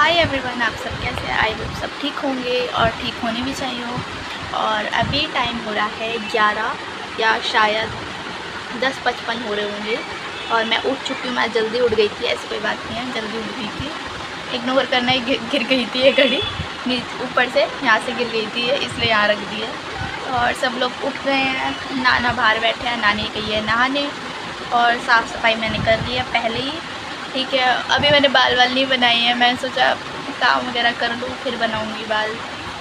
Hi everyone, आप सब कैसे हैं? आई होप सब ठीक होंगे और ठीक होने भी चाहिए हो। और अभी टाइम हो रहा है 11 या शायद 10:55 हो रहे होंगे और मैं उठ चुकी हूँ। मैं जल्दी उठ गई थी, ऐसी कोई बात नहीं है, जल्दी उठ गई थी। इग्नोर करना ही, गिर गई थी ये घड़ी ऊपर से, यहाँ से गिर गई थी इसलिए यहाँ रख दी है। और सब लोग उठ गए हैं, नाना बाहर बैठे हैं, नानी गई है नहाने और साफ़ सफाई मैंने कर ली है पहले ही। ठीक है, अभी मैंने बाल नहीं बनाए हैं, मैंने सोचा काम वगैरह कर लूँ फिर बनाऊँगी बाल।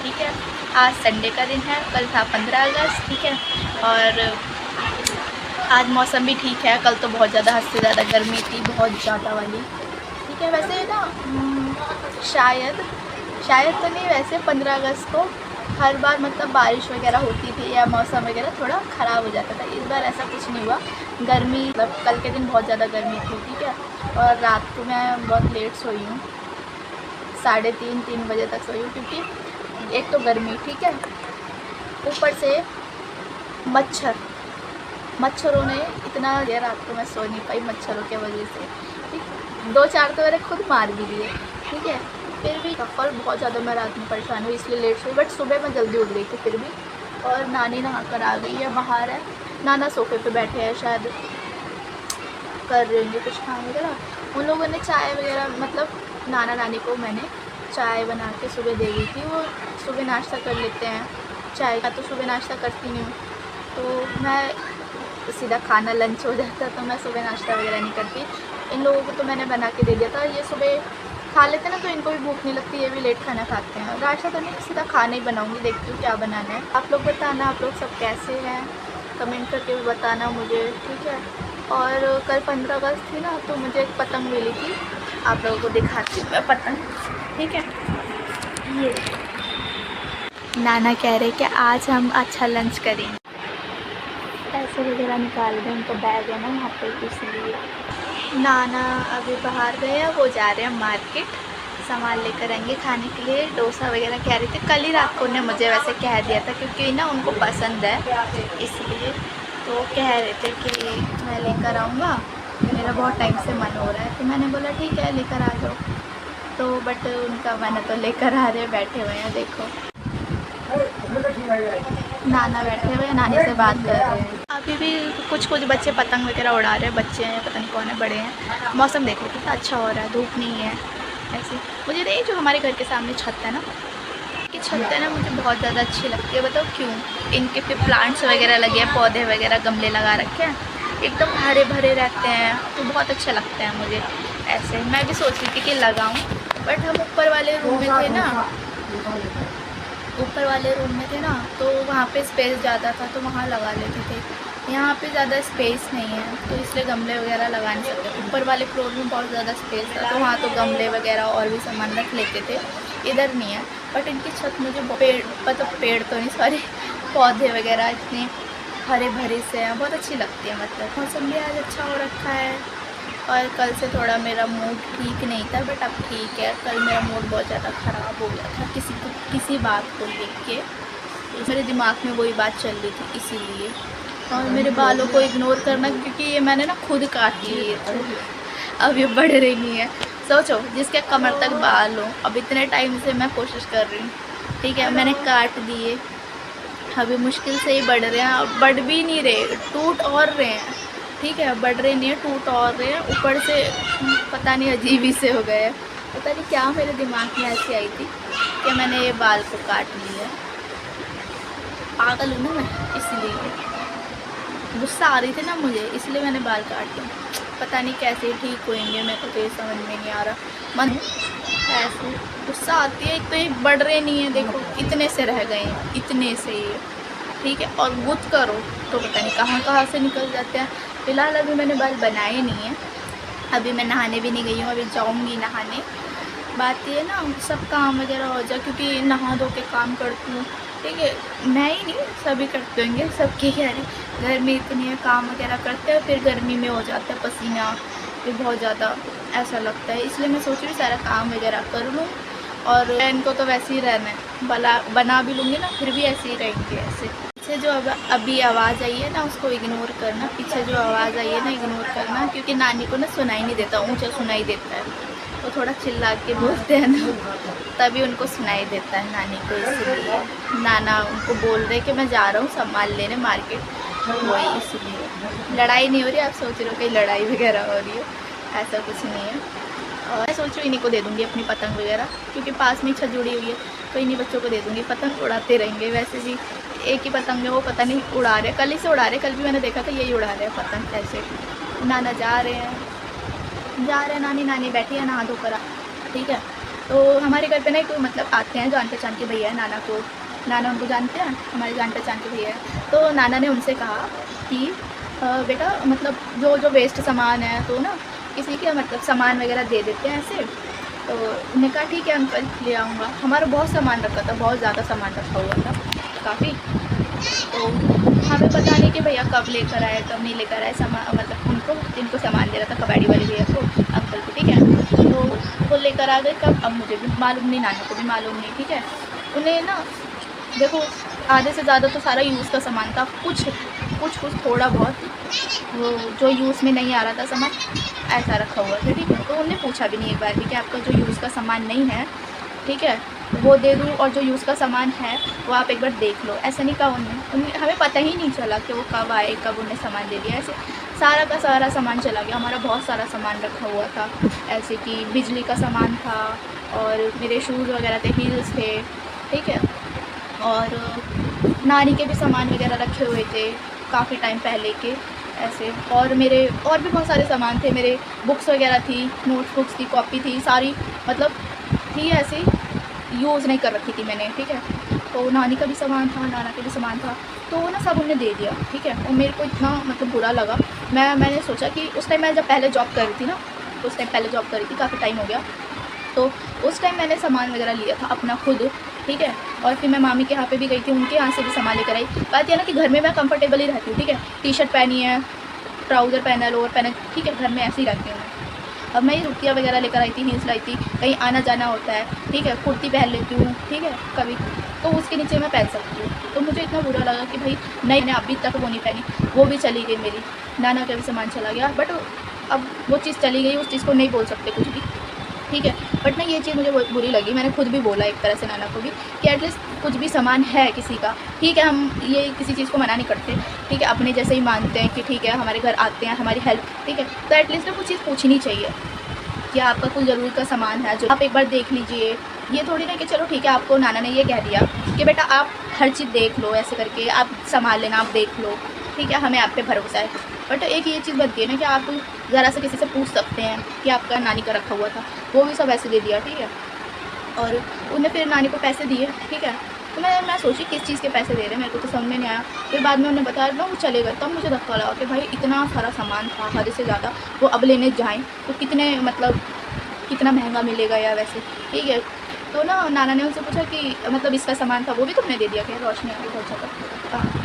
ठीक है, आज संडे का दिन है, कल था 15 अगस्त। ठीक है, और आज मौसम भी ठीक है। कल तो बहुत ज़्यादा, हद से ज़्यादा गर्मी थी, बहुत ज़्यादा वाली। ठीक है, वैसे ना शायद तो नहीं, वैसे 15 अगस्त को हर बार मतलब बारिश वगैरह होती थी या मौसम वगैरह थोड़ा ख़राब हो जाता था। इस बार ऐसा कुछ नहीं हुआ। गर्मी मतलब कल के दिन बहुत ज़्यादा गर्मी थी। ठीक है, और रात को मैं बहुत लेट सोई हूँ, 3:30 बजे तक सोई हूँ, क्योंकि एक तो गर्मी, ठीक है, ऊपर से मच्छरों ने इतना दिया, रात को मैं सो नहीं पाई मच्छरों की वजह से। ठीक, 2-4 तो मैंने खुद मार भी दिए। ठीक है, फिर भी कफल बहुत ज़्यादा, मैं रात में परेशान हुई इसलिए लेट सोई, बट सुबह मैं जल्दी उठ गई थी फिर भी। और नानी नहा कर आ गई है, बाहर है, नाना सोफे पे बैठे हैं, शायद कर रहे होंगे कुछ काम वगैरह। उन लोगों ने चाय वगैरह, मतलब नाना नानी को मैंने चाय बना के सुबह दे दी थी, वो सुबह नाश्ता कर लेते हैं। चाय का तो सुबह नाश्ता करती नहीं हूँ, तो मैं सीधा खाना लंच हो जाता, तो मैं सुबह नाश्ता वगैरह नहीं करती। इन लोगों को तो मैंने बना के दे दिया था, ये सुबह खा लेते ना, तो इनको भी भूख नहीं लगती, ये भी लेट खाना खाते हैं। नाश्ता तो नहीं, सीधा खाना ही बनाऊँगी, देखती हूँ क्या बनाना है। आप लोग बताना, आप लोग सब कैसे हैं, कमेंट करके भी बताना मुझे। ठीक है, और कल 15 अगस्त थी ना, तो मुझे एक पतंग मिली थी, आप लोगों को दिखाती हूँ मैं पतंग। ठीक है, ये नाना कह रहे कि आज हम अच्छा लंच करेंगे। पैसे वगैरह निकाल रहे हैं, उनका बैग है ना वहाँ पे, इसलिए नाना अभी बाहर गए हैं, वो जा रहे हैं मार्केट, सामान लेकर आएंगे खाने के लिए। डोसा वगैरह कह रहे थे, कल ही रात को उन्होंने मुझे वैसे कह दिया था, क्योंकि ना उनको पसंद है इसलिए। तो कह रहे थे कि मैं लेकर आऊँगा, मेरा बहुत टाइम से मन हो रहा है, तो मैंने बोला ठीक है लेकर आ जाओ। तो बट उनका मन तो लेकर आ रहे, बैठे हुए हैं, देखो नाना बैठे हुए हैं, नानी से बात कर रहे हैं। अभी भी कुछ बच्चे पतंग वगैरह उड़ा रहे हैं, बच्चे हैं पता नहीं कौन है, बड़े हैं। मौसम देखो कितना अच्छा हो रहा है, धूप नहीं है ऐसे। मुझे नहीं, जो हमारे घर के सामने छत है ना, कि छत है ना, मुझे बहुत ज़्यादा अच्छी लगती है। बताओ क्यों? इनके पे प्लांट्स वगैरह लगे हैं, पौधे वगैरह गमले लगा रखे हैं, एकदम हरे भरे रहते हैं, तो बहुत अच्छा लगता है मुझे ऐसे। मैं भी सोच रही थी कि लगाऊँ, बट हम ऊपर वाले रूम में थे ना, तो वहाँ पे स्पेस ज़्यादा था, तो वहाँ लगा लेते थे। यहाँ पे ज़्यादा स्पेस नहीं है, तो इसलिए गमले वगैरह लगा नहीं सकते। ऊपर वाले फ्लोर में बहुत ज़्यादा स्पेस था, तो वहाँ तो गमले वगैरह और भी सामान रख लेते थे, इधर नहीं है। बट इनकी छत मुझे पेड़ तो नहीं, सॉरी, पौधे वगैरह इतने हरे भरे से हैं, बहुत अच्छी लगती है। मतलब मौसम भी आज अच्छा हो रखा है, और कल से थोड़ा मेरा मूड ठीक नहीं था, बट अब ठीक है। कल मेरा मूड बहुत ज़्यादा ख़राब हो गया था किसी बात को देख के, मेरे दिमाग में वही बात चल रही थी इसीलिए। और मेरे बालों को इग्नोर करना, क्योंकि ये मैंने ना खुद काट लिए थे, अब ये बढ़ रही नहीं है। सोचो, जिसके कमर तक बाल हो, अब इतने टाइम से मैं कोशिश कर रही हूँ, ठीक है, मैंने काट दिए, अभी मुश्किल से ही बढ़ रहे हैं, बढ़ भी नहीं रहे, टूट और रहे हैं। ठीक है, बढ़ रहे नहीं है, टूट और रहे हैं, ऊपर से पता नहीं अजीब ही से हो गए हैं। पता नहीं क्या मेरे दिमाग में ऐसी आई थी कि मैंने ये बाल को काट लिया। पागल हूँ ना मैं, इसलिए गुस्सा आ रही थी ना मुझे, इसलिए मैंने बाल काट लिया। पता नहीं कैसे ठीक होएंगे, मेरे को तो ये समझ में नहीं आ रहा। मन ऐसे गुस्सा आती है, एक तो ये बढ़ रहे नहीं है, देखो इतने से रह गए हैं, इतने से ही, ठीक है, और गुथ करो तो पता नहीं कहाँ से निकल जाते हैं। फ़िलहाल अभी मैंने बाल बनाए नहीं हैं, अभी मैं नहाने भी नहीं गई हूँ, अभी जाऊँगी नहाने। बात ये ना, सब काम वगैरह हो जाए, क्योंकि नहा धो के काम करती हूँ, ठीक है, मैं ही नहीं सभी करते होंगे, सबकी कह रही, गर्मी इतनी है, काम वगैरह करते हैं, फिर गर्मी में हो जाता है पसीना, फिर बहुत ज़्यादा ऐसा लगता है, इसलिए मैं सोच रही हूँ सारा काम वगैरह कर लूँ। और इनको तो वैसे ही रहना है, बना भी लूँगी ना, फिर भी ऐसे ही रहेंगे ऐसे। पीछे जो अभी आवाज़ आई है ना, उसको इग्नोर करना, पीछे जो आवाज़ आई है ना इग्नोर करना, क्योंकि नानी को ना सुनाई नहीं देता, ऊंचा सुनाई देता है, वो थोड़ा चिल्ला के बोलते हैं ना, तभी उनको सुनाई देता है नानी को, इसलिए नाना उनको बोल रहे कि मैं जा रहा हूँ सामान लेने मार्केट, वही इसलिए। लड़ाई नहीं हो रही, आप सोच रहे हो कि लड़ाई वगैरह हो रही है, ऐसा कुछ नहीं है। और मैं सोच रही हूँ इन्हीं को दे दूँगी अपनी पतंग वगैरह, क्योंकि पास में छत जुड़ी हुई है, तो इन्हीं बच्चों को दे दूँगी। पतंग उड़ाते रहेंगे, वैसे भी एक ही पतंग है, वो पता नहीं उड़ा रहे, कल ही से उड़ा रहे, कल भी मैंने देखा था यही उड़ा रहे हैं पतंग ऐसे। नाना जा रहे हैं, नानी बैठी है नहा धोकर, ठीक है। तो हमारे घर पे ना एक मतलब आते हैं जान पहचान के भैया है नाना उनको जानते हैं, हमारे जान पहचान के भैया है। तो नाना ने उनसे कहा कि बेटा मतलब जो वेस्ट सामान है तो ना किसी के मतलब सामान वगैरह दे देते हैं ऐसे। तो उन्होंने कहा ठीक है अंकल ले आऊँगा। हमारा बहुत सामान रखा था, बहुत ज़्यादा सामान रखा हुआ था काफ़ी। तो हमें पता नहीं कि भैया कब लेकर आए कब नहीं लेकर आए सामान, मतलब उनको जिनको सामान दे रहा था कबाड़ी वाले भैया को, अंकल को, ठीक है। तो वो लेकर आ गए कब, अब मुझे भी मालूम नहीं, नाना को भी मालूम नहीं, ठीक है। उन्हें ना देखो आधे से ज़्यादा तो सारा यूज़ का सामान था, कुछ थोड़ा बहुत वो जो यूज़ में नहीं आ रहा था सामान ऐसा रखा हुआ था, ठीक है। तो उन्होंने पूछा भी नहीं एक बार भी कि आपका जो यूज़ का सामान नहीं है, ठीक है, वो दे दूँ, और जो यूज़ का सामान है वो आप एक बार देख लो, ऐसा नहीं कहा उन्हें। हमें पता ही नहीं चला कि वो कब आए कब उन्हें सामान दे दिया, ऐसे सारा का सारा सामान चला गया। हमारा बहुत सारा सामान रखा हुआ था, ऐसे कि बिजली का सामान था और मेरे शूज़ वगैरह थे, हील्स थे, ठीक है, और नानी के भी सामान वगैरह रखे हुए थे काफ़ी टाइम पहले के ऐसे। और मेरे और भी बहुत सारे सामान थे, मेरे बुक्स वगैरह थी, नोटबुक्स थी, कॉपी थी, सारी मतलब थी ऐसे, यूज़ नहीं कर रखी थी मैंने, ठीक है। तो नानी का भी सामान था, नाना का भी सामान था, तो वो ना सब उन्होंने दे दिया, ठीक है। और मेरे को इतना मतलब बुरा लगा। मैंने सोचा कि उस टाइम मैं जब पहले जॉब कर रही थी ना, उस टाइम पहले जॉब कर रही थी, काफ़ी टाइम हो गया, तो उस टाइम मैंने सामान वगैरह लिया था अपना खुद, ठीक है। और फिर मैं मामी के यहाँ पे भी गई थी, उनके यहाँ से भी सामान लेकर आई। बात यह ना कि घर में मैं कंफर्टेबल ही रहती हूँ, ठीक है, टी शर्ट पहनी है, ट्राउज़र पहना है, लोअर पहना है, ठीक है, घर में ऐसे ही रहती हूँ मैं। अब मैं ये जुतियाँ वगैरह लेकर आई थी, हील्स लाई थी, कहीं आना जाना होता है, ठीक है, कुर्ती पहन लेती हूँ, ठीक है, कभी तो उसके नीचे मैं पहन सकती हूँ। तो मुझे इतना बुरा लगा कि भाई नहीं, मैंने अभी तक वो नहीं पहनी, वो भी चली गई मेरी, नाना का भी सामान चला गया। बट अब वो चीज़ चली गई, उस चीज़ को नहीं बोल सकते कुछ भी, ठीक है। बट ना ये चीज़ मुझे बहुत बुरी लगी, मैंने खुद भी बोला एक तरह से नाना को भी कि एटलीस्ट कुछ भी सामान है किसी का, ठीक है, हम ये किसी चीज़ को मना नहीं करते, ठीक है, अपने जैसे ही मानते हैं कि ठीक है हमारे घर आते हैं, हमारी हेल्प, ठीक है, तो एटलीस्ट ना कुछ चीज़ पूछनी चाहिए कि आपका कुछ ज़रूरत का सामान है जो आप एक बार देख लीजिए। ये थोड़ी ना कि चलो ठीक है आपको नाना ने ये कह दिया कि बेटा आप हर चीज़ देख लो, ऐसे करके आप संभाल लेना, आप देख लो, ठीक है, हमें आप पे भरोसा है। बट एक ये चीज़ बनती है ना कि आप ज़रा से किसी से पूछ सकते हैं कि आपका नानी का रखा हुआ था, वो भी सब ऐसे दे दिया, ठीक है। और उन्हें फिर नानी को पैसे दिए, ठीक है। तो मैं सोची किस चीज़ के पैसे दे रहे हैं, मेरे को तो समझ में नहीं आया। फिर बाद में उन्होंने बताया ना वो चले गए, तब मुझे धक्का लगा कि भाई इतना सारा सामान था हद से ज़्यादा, वो अब लेने जाएँ तो कितने मतलब कितना महंगा मिलेगा या वैसे, ठीक है। तो ना नाना ने उनसे पूछा कि मतलब इसका सामान था वो भी तुमने दे दिया क्या, रोशनी आ गई बहुत ज़्यादा,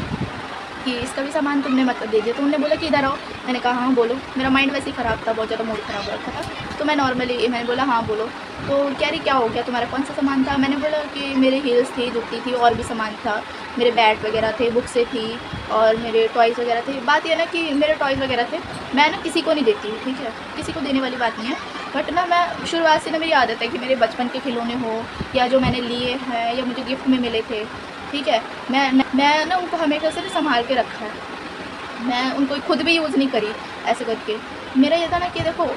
कि इसका भी सामान तुमने मतलब दे दिया। तो उन्होंने बोला कि इधर आओ। मैंने कहा हाँ बोलो। मेरा माइंड वैसे ही ख़राब था, बहुत ज़्यादा मूड ख़राब हो रखा था, तो मैं नॉर्मली मैंने बोला हाँ बोलो। तो कह रही क्या हो गया, तुम्हारा कौन सा सामान था। मैंने बोला कि मेरे हील्स थी, जुत्ती थी, और भी सामान था, मेरे बैट वगैरह थे, बुक्सें थी और मेरे टॉयज़ वगैरह थे। बात यह ना कि मेरे टॉयज़ वगैरह थे, मैं ना किसी को नहीं देती, ठीक है, किसी को देने वाली बात नहीं है। बट ना मैं शुरुआत से ना मेरी आदत है कि मेरे बचपन के खिलौने हो या जो मैंने लिए हैं या मुझे गिफ्ट में मिले थे, ठीक है, मैं ना उनको हमेशा से संभाल के रखा है। मैं उनको खुद भी यूज़ नहीं करी ऐसे करके। मेरा ये था ना कि देखो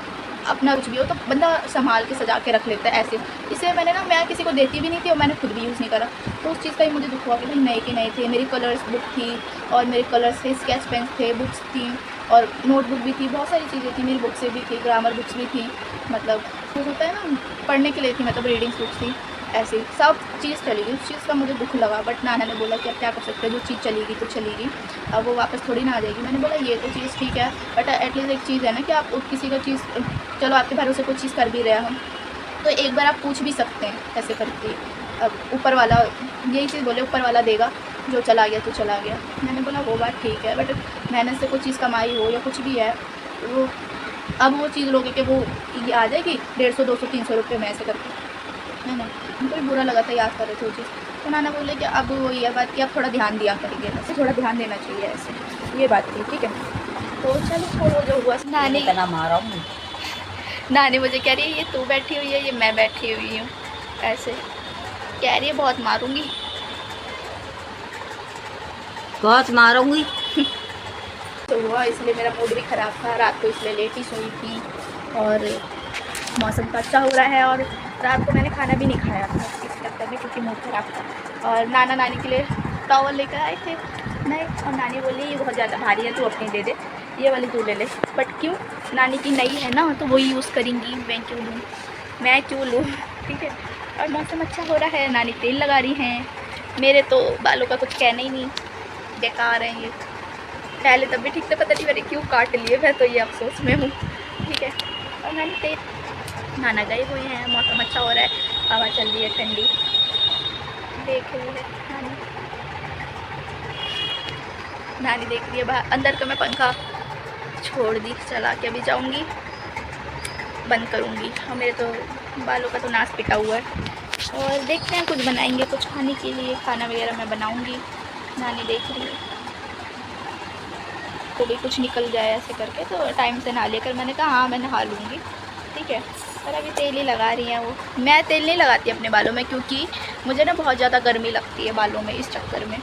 अपना कुछ भी हो तो बंदा संभाल के सजा के रख लेता है ऐसे। इसलिए मैंने ना मैं किसी को देती भी नहीं थी और मैंने खुद भी यूज़ नहीं करा। तो उस चीज़ का ही मुझे दुख हुआ कि भाई नए के नए थे, मेरी कलर्स बुक थी और मेरे कलर्स थे, स्केच पेन्स थे, बुक्स थी और नोटबुक भी थी, बहुत सारी चीज़ें थी, मेरी बुक्सें भी थी, ग्रामर बुक्स भी थी, मतलब वो होता है ना पढ़ने के लिए थी, मतलब रीडिंग्स बुक्स थी, ऐसे सब चीज़ चली गई। उस चीज़ का मुझे दुख लगा। बट नाना ने बोला कि अब क्या कर सकते हैं, जो चीज़ चली गई तो चली गई, अब वो वापस थोड़ी ना आ जाएगी। मैंने बोला ये तो चीज़ ठीक है, बट एटलीस्ट एक चीज़ है ना कि आप किसी का चीज़, चलो आपके भरोसे कोई चीज़ कर भी रहे हम तो एक बार आप पूछ भी सकते हैं ऐसे करके। अब ऊपर वाला यही चीज़ बोले, ऊपर वाला देगा, जो चला गया तो चला गया। मैंने बोला वो बात ठीक है, बट मेहनत से कोई चीज़ कमाई हो या कुछ भी है वो, अब वो चीज़ लोगे कि वो ये आ जाएगी 150, 200, 300 रुपये में ऐसे करके, है ना। उनको भी बुरा लगा था, याद कर रहे थे वो चीज़। तो नाना बोले कि अब वो ये बात कि अब थोड़ा ध्यान दिया करेंगे, ऐसे थोड़ा ध्यान देना चाहिए ऐसे, ये बात थी, ठीक है। तो चलो छोड़ो जो हुआ। नानी नानी मुझे कह रही है ये तू बैठी हुई है, ये मैं बैठी हुई हूँ, ऐसे कह रही है बहुत मारूंगी। बहुत मारूंगी। तो हुआ इसलिए मेरा मूड भी ख़राब था, रात को इसलिए लेट ही सोई थी और मौसम तो अच्छा हो रहा है और रात को मैंने खाना भी नहीं खाया था इस चक्कर में क्योंकि मूड ख़राब था। और नाना नानी के लिए टॉवल लेकर आए थे नए और नानी बोली ये बहुत ज़्यादा भारी है, तू अपनी दे दे, ये वाली तू ले ले। बट क्यों, नानी की नई है ना तो वही यूज़ करेंगी, मैं क्यों लूँ, ठीक है। और मौसम अच्छा हो रहा है, नानी तेल लगा रही हैं, मेरे तो बालों का कुछ कहना ही नहीं, बेकार हैं ये। पहले तब भी ठीक था, पता नहीं मैंने क्यों काट लिए, मैं तो ये अफसोस में हूँ, ठीक है। और नाना गए हुए हैं, मौसम अच्छा हो रहा है, हवा चल रही है ठंडी, देख रही है नानी देख रही है बाहर। अंदर का मैं पंखा छोड़ दी, चला के अभी जाऊँगी बंद करूँगी। और मेरे तो बालों का तो नाश पिटा हुआ है और देखते हैं कुछ बनाएंगे, कुछ खाने के लिए, खाना वगैरह मैं बनाऊँगी। नानी देख रही है तो भी कुछ निकल जाए ऐसे करके, तो टाइम से नहा लेकर मैंने कहा हाँ मैं नहा लूँगी, ठीक है। पर अभी तेल ही लगा रही हैं वो, मैं तेल नहीं लगाती अपने बालों में क्योंकि मुझे ना बहुत ज़्यादा गर्मी लगती है बालों में, इस चक्कर में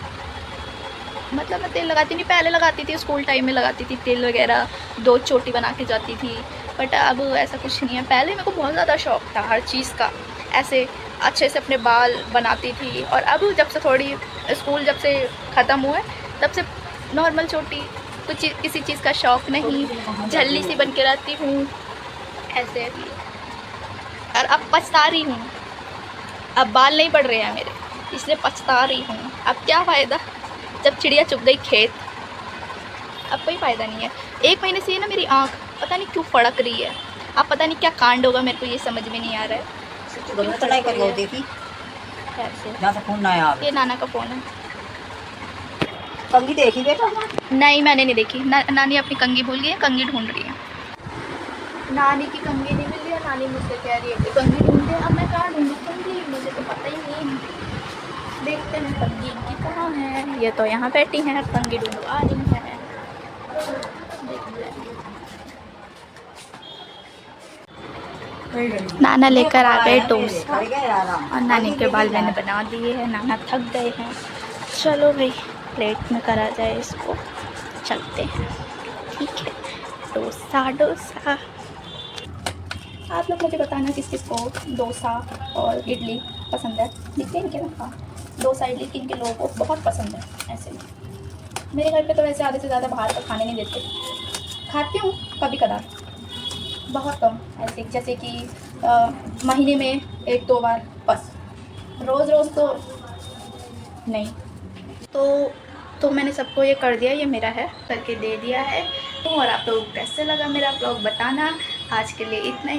मतलब मैं तेल लगाती नहीं। पहले लगाती थी, स्कूल टाइम में लगाती थी तेल वगैरह, 2 चोटी बना के जाती थी, बट अब ऐसा कुछ नहीं है। पहले मेरे को बहुत ज़्यादा शौक था हर चीज़ का, ऐसे अच्छे से अपने बाल बनाती थी। और अब जब से थोड़ी स्कूल जब से ख़त्म हुआ है तब से नॉर्मल चोटी, कुछ किसी चीज़ का शौक़ नहीं, झल्ली सी बन के रहती हूँ ऐसे। और अब पछता रही हूँ, अब बाल नहीं बढ़ रहे हैं मेरे, इसलिए पछता रही हूँ। अब क्या फ़ायदा जब चिड़िया चुग गई खेत, अब कोई फ़ायदा नहीं है। 1 महीने से ये ना मेरी आँख पता नहीं क्यों फड़क रही है, अब पता नहीं क्या कांड होगा, मेरे को ये समझ में नहीं आ रहा है। ये नाना का फ़ोन है। कंगी देखी बेटा? नहीं मैंने नहीं देखी। नानी अपनी कंगी भूल गई है, कंगी ढूंढ रही है। नानी की कंगी नहीं मिल रही है, नानी मुझसे कह रही है कि कंगी ढूंढे। अब मैं कहाँ ढूंढूँ कंगी, मुझे तो पता ही नहीं। देखते हैं कंगी इनकी कहाँ है। ये तो यहाँ बैठी हैं, कंगी ढूंढवा रही हैं। नाना लेकर आ गए डोसा और नानी के बाल मैंने बना दिए हैं। नाना थक गए हैं, चलो भाई प्लेट में करा जाए इसको, चलते हैं, ठीक है। डोसा डोसा, आप लोग मुझे बताना किस किस को डोसा और इडली पसंद है। दिखते हैं क्या? हाँ, डोसा इडली किन के लोगों को बहुत पसंद है। ऐसे मेरे घर पे तो वैसे आधे से ज़्यादा बाहर का खाने नहीं देते, खाती हूँ कभी कदार, बहुत कम, ऐसे जैसे कि महीने में 1-2 बार बस, रोज़ रोज़ तो नहीं। तो मैंने सबको ये कर दिया, ये मेरा है करके दे दिया है। और आप लोग कैसे लगा मेरा ब्लॉग बताना। आज के लिए इतना ही।